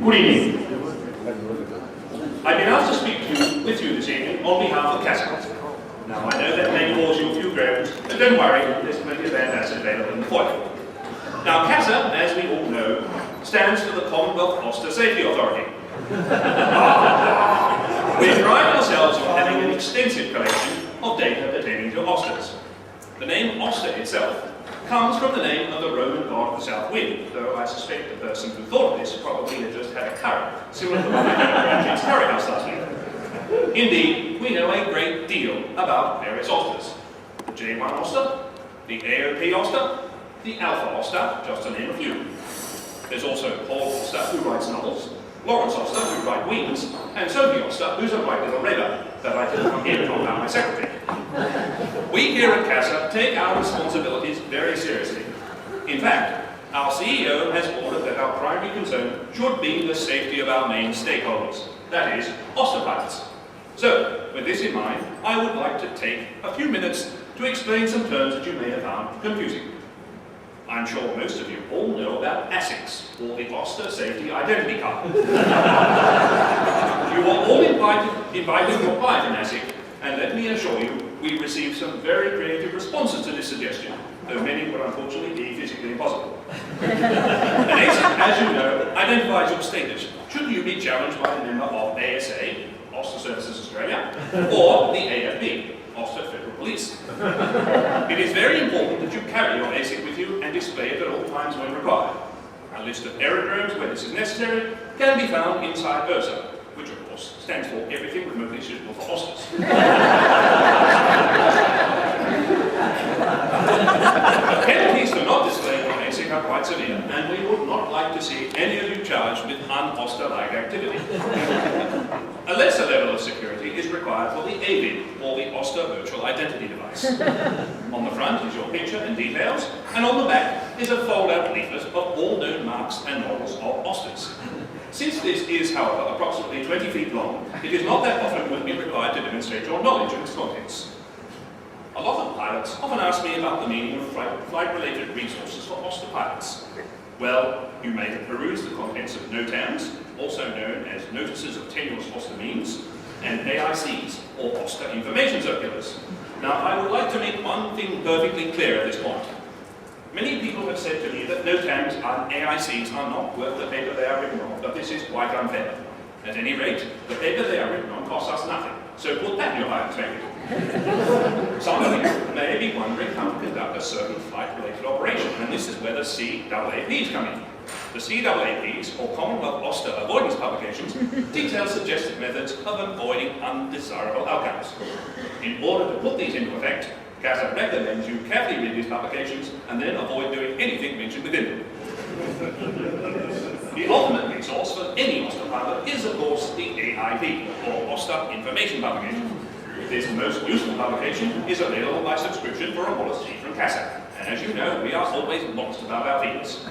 Good evening. I've been asked to speak with you this evening on behalf of CASA. Now, I know that may cause you a few groans, but don't worry, there's plenty of antacids available in the foyer. Now, CASA, as we all know, stands for the Commonwealth Auster Safety Authority. We pride ourselves on having an extensive collection of data pertaining to Austers. The name Auster itself comes from the name of the Roman god of the south wind, though I suspect the person who thought of this probably had just had a curry, similar to the one we had at Ramsay's Curry House last week. Indeed, we know a great deal about various Austers. The J1 Auster, the AOP Auster, the Alpha Auster, just to name a few. There's also Paul Auster, who writes novels, Lawrence Auster, who writes Wings, and Sophie Auster, who's a bright little raver that I didn't come here to talk about my secretary. We here at CASA take our responsibilities very seriously. In fact, our CEO has ordered that our primary concern should be the safety of our main stakeholders, that is, Auster pilots. So, with this in mind, I would like to take a few minutes to explain some terms that you may have found confusing. I'm sure most of you all know about ASICs, or the Auster Safety Identity Card. You are all invited to apply for an ASIC, and let me assure you, we received some very creative responses to this suggestion, though many would unfortunately be physically impossible. An ASIC, as you know, identifies your status should you be challenged by a member of ASA, Auster Services Australia, or the AFP, Auster Federal Police. It is very important that you carry your ASIC with you and display it at all times when required. A list of aerodromes where this is necessary can be found inside URSA, which of course stands for Everything Remotely Suitable for Austers. Penalties for not displaying your ASIC are quite severe, and we would not like to see any of you charged with un-Auster-like activity. A lesser level of security is required for the AVID, or the Auster Virtual Identity Device. On the front is your picture and details, and on the back is a fold-out leaflet of all known marks and models of Austers. Since this is, however, approximately 20 feet long, it is not that often will be required to demonstrate your knowledge of its contents. A lot of pilots often ask me about the meaning of flight-related resources for Auster pilots. Well, you may have perused the contents of NOTAMs, also known as Notices of Tenuous Auster Means, and AICs, or Auster Information Circulars. Now, I would like to make one thing perfectly clear at this point. Many people have said to me that NOTAMs and AICs are not worth the paper they are written on, but this is quite unfair. At any rate, the paper they are written on costs us nothing, so put that in your eye and Some of you may be wondering how to conduct a certain flight-related operation, and this is where the CAAPs come in. The CAAPs, or Commonwealth Auster Avoidance Publications, detail suggested methods of avoiding undesirable outcomes. In order to put these into effect, CASA recommends you carefully read these publications and then avoid doing anything mentioned within them. The ultimate resource for any Auster pilot is, of course, the AIP, or Auster Information Publication. This most useful publication is available by subscription for a modest fee from CASA. And as you know, we are always modest about our fees.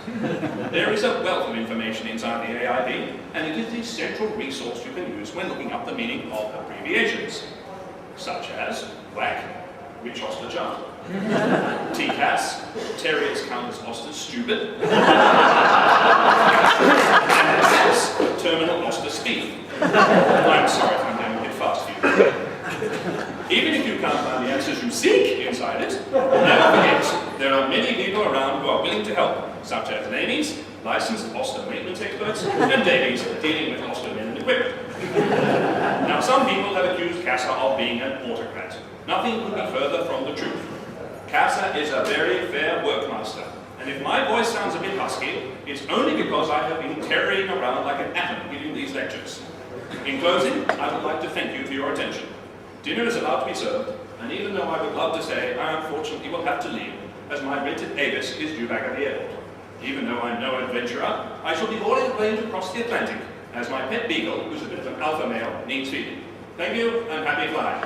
There is a wealth of information inside the AIP, and it is the central resource you can use when looking up the meaning of abbreviations, such as WAC, Which Auster Chart, TCAS, Terriers Count as Austers Stupid, and SAS, Terminal Auster Speed. I'm sorry if I'm going a bit fast for you. Even if you can't find the answers you seek inside it, never forget, there are many people around who are willing to help, such as navies, licensed Auster maintenance experts, and Davies dealing with Auster men and equipment. Now, some people have accused CASA of being an autocrat. Nothing could be further from the truth. CASA is a very fair workmaster, and if my voice sounds a bit husky, it's only because I have been carrying around like an atom giving these lectures. In closing, I would like to thank you for your attention. Dinner is about to be served, and even though I would love to say, I unfortunately will have to leave, as my rented Avis is due back at the airport. Even though I'm no adventurer, I shall be boarding a plane to cross the Atlantic, as my pet beagle, who's a bit of an alpha male, needs feeding. Thank you, and happy flying.